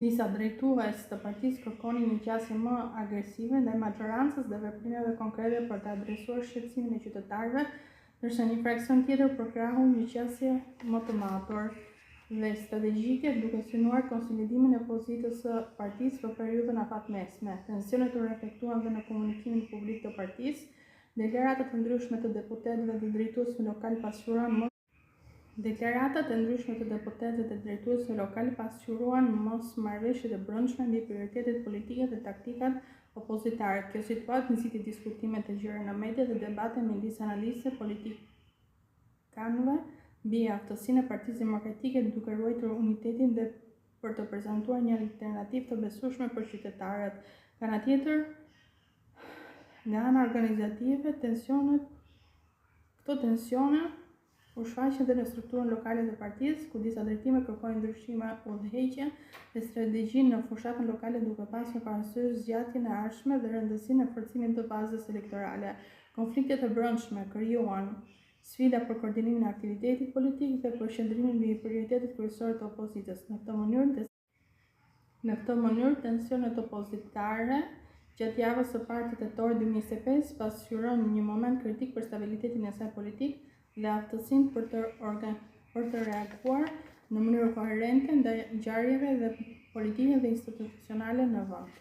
Disa drejtues të partisë kërkonin një qasje më agresive ndaj majorancës dhe veprimeve konkrete për të adresuar shqetësimin e qytetarëve, ndërsa një fraksion tjetër përkrahu një qasje më të matur dhe strategjike, duke synuar konsolidimin e pozitës së partisë për periudhën afatmesme. Tensionet u reflektuan dhe në komunikimin publik të partisë. Deklaratat e ndryshme të deputetëve dhe drejtuesve lokal pasqyruan mosmarrëveshjet e brendshme mbi prioritetet politike dhe taktikat opozitare. Kjo situatë nxiti diskutime të gjerë në media dhe debate midis analistëve politikanëve mbi aftësinë e Partisë Demokratike duke ruajtur unitetin dhe për të prezantuar një alternativë të besueshme për qytetarët. Nga ana tjetër, nga ana organizative, këto tensione u shfaqën edhe në strukturën lokale të partisë, ku disa drejtime kërkonin ndryshime udhëheqje dhe strategjinë në fushatën lokale duke pasur parasysh zgjatjen e ardhshme dhe rëndësinë e forcimit të bazës elektorale. Konfliktet e brendshme krijuan sfida për koordinimin e aktivitetit politik dhe për qëndrimin mbi prioritetet kryesore të opozitës. Në këtë mënyrë, tensionet opozitare gjatë javës së parë të tetorit 2025 pasqyron një moment kritik për stabilitetin e saj politik dhe aftësinë për të reaguar në mënyrë koherente ndaj ngjarjeve dhe politike dhe institucionale në vend.